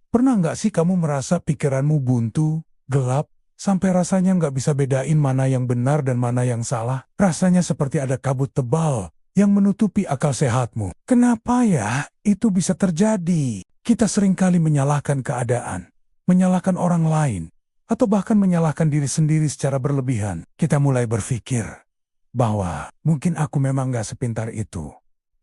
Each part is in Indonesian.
Pernah nggak sih kamu merasa pikiranmu buntu, gelap, sampai rasanya nggak bisa bedain mana yang benar dan mana yang salah? Rasanya seperti ada kabut tebal yang menutupi akal sehatmu. Kenapa ya itu bisa terjadi? Kita seringkali menyalahkan keadaan, menyalahkan orang lain, atau bahkan menyalahkan diri sendiri secara berlebihan. Kita mulai berpikir bahwa mungkin aku memang nggak sepintar itu,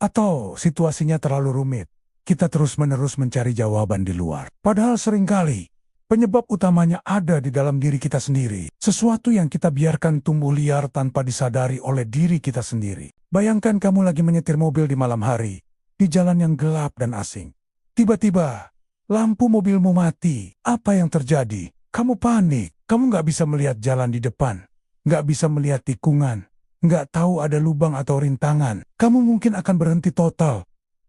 atau situasinya terlalu rumit. Kita terus-menerus mencari jawaban di luar. Padahal seringkali penyebab utamanya ada di dalam diri kita sendiri. Sesuatu yang kita biarkan tumbuh liar tanpa disadari oleh diri kita sendiri. Bayangkan kamu lagi menyetir mobil di malam hari, di jalan yang gelap dan asing. Tiba-tiba, lampu mobilmu mati. Apa yang terjadi? Kamu panik. Kamu nggak bisa melihat jalan di depan. Nggak bisa melihat tikungan. Nggak tahu ada lubang atau rintangan. Kamu mungkin akan berhenti total.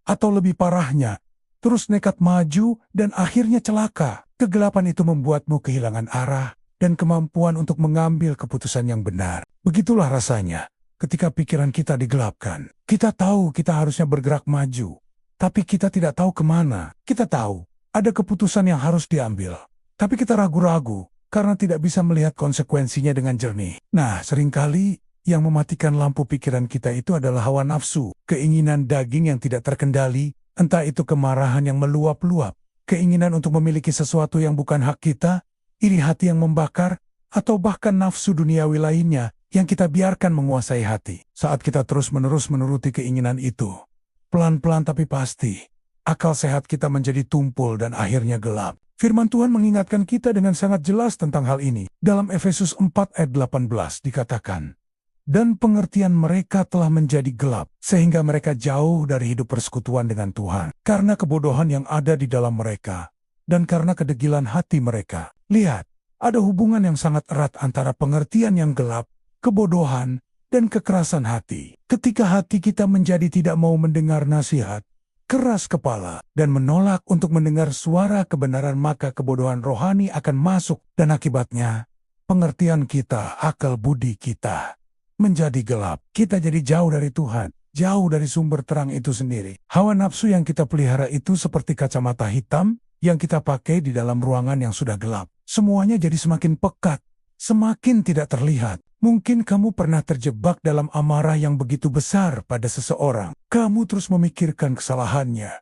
Atau lebih parahnya, terus nekat maju dan akhirnya celaka. Kegelapan itu membuatmu kehilangan arah dan kemampuan untuk mengambil keputusan yang benar. Begitulah rasanya ketika pikiran kita digelapkan. Kita tahu kita harusnya bergerak maju, tapi kita tidak tahu kemana. Kita tahu ada keputusan yang harus diambil, tapi kita ragu-ragu karena tidak bisa melihat konsekuensinya dengan jernih. Nah, seringkali yang mematikan lampu pikiran kita itu adalah hawa nafsu, keinginan daging yang tidak terkendali, entah itu kemarahan yang meluap-luap, keinginan untuk memiliki sesuatu yang bukan hak kita, iri hati yang membakar, atau bahkan nafsu duniawi lainnya yang kita biarkan menguasai hati. Saat kita terus-menerus menuruti keinginan itu, pelan-pelan tapi pasti, akal sehat kita menjadi tumpul dan akhirnya gelap. Firman Tuhan mengingatkan kita dengan sangat jelas tentang hal ini. Dalam Efesus 4 ayat 18 dikatakan, dan pengertian mereka telah menjadi gelap, sehingga mereka jauh dari hidup persekutuan dengan Tuhan, karena kebodohan yang ada di dalam mereka, dan karena kedegilan hati mereka. Lihat, ada hubungan yang sangat erat antara pengertian yang gelap, kebodohan, dan kekerasan hati. Ketika hati kita menjadi tidak mau mendengar nasihat, keras kepala, dan menolak untuk mendengar suara kebenaran, maka kebodohan rohani akan masuk, dan akibatnya, pengertian kita, akal budi kita, menjadi gelap. Kita jadi jauh dari Tuhan, jauh dari sumber terang itu sendiri. Hawa nafsu yang kita pelihara itu seperti kacamata hitam yang kita pakai di dalam ruangan yang sudah gelap. Semuanya jadi semakin pekat, semakin tidak terlihat. Mungkin kamu pernah terjebak dalam amarah yang begitu besar pada seseorang. Kamu terus memikirkan kesalahannya,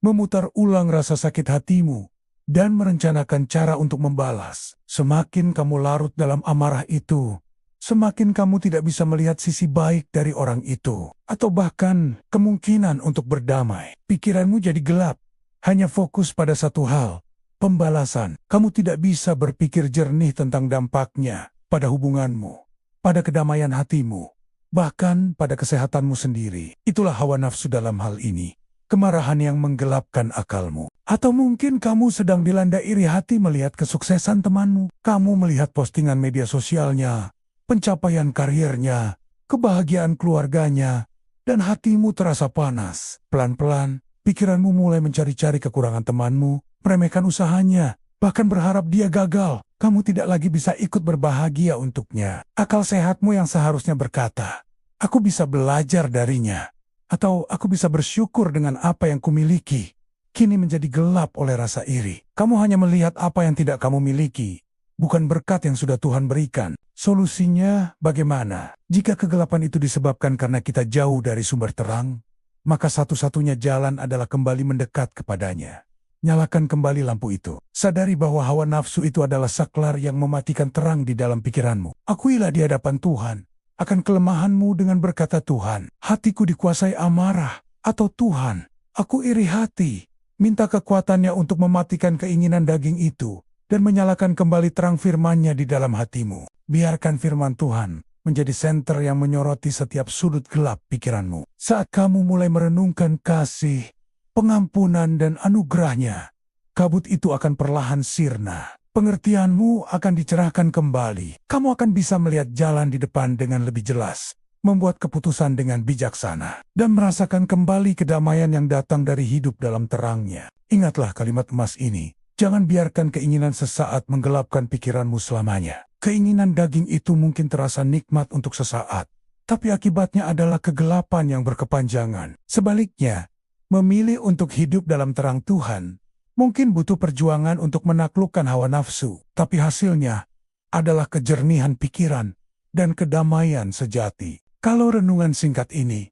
memutar ulang rasa sakit hatimu, dan merencanakan cara untuk membalas. Semakin kamu larut dalam amarah itu, semakin kamu tidak bisa melihat sisi baik dari orang itu, atau bahkan kemungkinan untuk berdamai. Pikiranmu jadi gelap, hanya fokus pada satu hal, pembalasan. Kamu tidak bisa berpikir jernih tentang dampaknya pada hubunganmu, pada kedamaian hatimu, bahkan pada kesehatanmu sendiri. Itulah hawa nafsu dalam hal ini, kemarahan yang menggelapkan akalmu. Atau mungkin kamu sedang dilanda iri hati melihat kesuksesan temanmu. Kamu melihat postingan media sosialnya, pencapaian karirnya, kebahagiaan keluarganya, dan hatimu terasa panas. Pelan-pelan, pikiranmu mulai mencari-cari kekurangan temanmu, meremehkan usahanya, bahkan berharap dia gagal. Kamu tidak lagi bisa ikut berbahagia untuknya. Akal sehatmu yang seharusnya berkata, aku bisa belajar darinya, atau aku bisa bersyukur dengan apa yang kumiliki, kini menjadi gelap oleh rasa iri. Kamu hanya melihat apa yang tidak kamu miliki, bukan berkat yang sudah Tuhan berikan. Solusinya bagaimana? Jika kegelapan itu disebabkan karena kita jauh dari sumber terang, maka satu-satunya jalan adalah kembali mendekat kepadanya. Nyalakan kembali lampu itu. Sadari bahwa hawa nafsu itu adalah saklar yang mematikan terang di dalam pikiranmu. Akuilah di hadapan Tuhan akan kelemahanmu dengan berkata, Tuhan, hatiku dikuasai amarah, atau Tuhan, aku iri hati. Minta kekuatannya untuk mematikan keinginan daging itu dan menyalakan kembali terang firman-Nya di dalam hatimu. Biarkan firman Tuhan menjadi senter yang menyoroti setiap sudut gelap pikiranmu. Saat kamu mulai merenungkan kasih, pengampunan, dan anugerah-Nya, kabut itu akan perlahan sirna. Pengertianmu akan dicerahkan kembali. Kamu akan bisa melihat jalan di depan dengan lebih jelas, membuat keputusan dengan bijaksana, dan merasakan kembali kedamaian yang datang dari hidup dalam terang-Nya. Ingatlah kalimat emas ini. Jangan biarkan keinginan sesaat menggelapkan pikiranmu selamanya. Keinginan daging itu mungkin terasa nikmat untuk sesaat, tapi akibatnya adalah kegelapan yang berkepanjangan. Sebaliknya, memilih untuk hidup dalam terang Tuhan Mungkin butuh perjuangan untuk menaklukkan hawa nafsu, tapi hasilnya adalah kejernihan pikiran dan kedamaian sejati. Kalau renungan singkat ini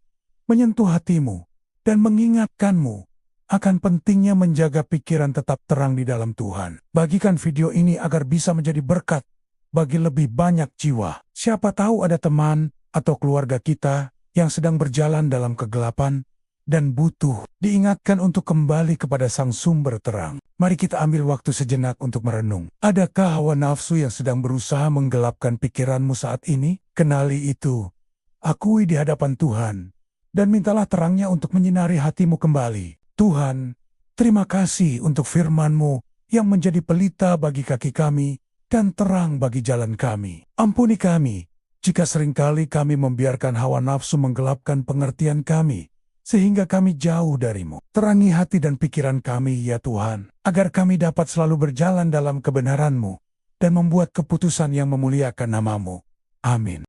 menyentuh hatimu dan mengingatkanmu akan pentingnya menjaga pikiran tetap terang di dalam Tuhan, bagikan video ini agar bisa menjadi berkat bagi lebih banyak jiwa. Siapa tahu ada teman atau keluarga kita yang sedang berjalan dalam kegelapan dan butuh diingatkan untuk kembali kepada Sang Sumber Terang. Mari kita ambil waktu sejenak untuk merenung. Adakah hawa nafsu yang sedang berusaha menggelapkan pikiranmu saat ini? Kenali itu, akui di hadapan Tuhan, dan mintalah terangnya untuk menyinari hatimu kembali. Tuhan, terima kasih untuk firman-Mu yang menjadi pelita bagi kaki kami dan terang bagi jalan kami. Ampuni kami jika seringkali kami membiarkan hawa nafsu menggelapkan pengertian kami, sehingga kami jauh dari-Mu. Terangi hati dan pikiran kami, ya Tuhan, agar kami dapat selalu berjalan dalam kebenaran-Mu dan membuat keputusan yang memuliakan nama-Mu. Amin.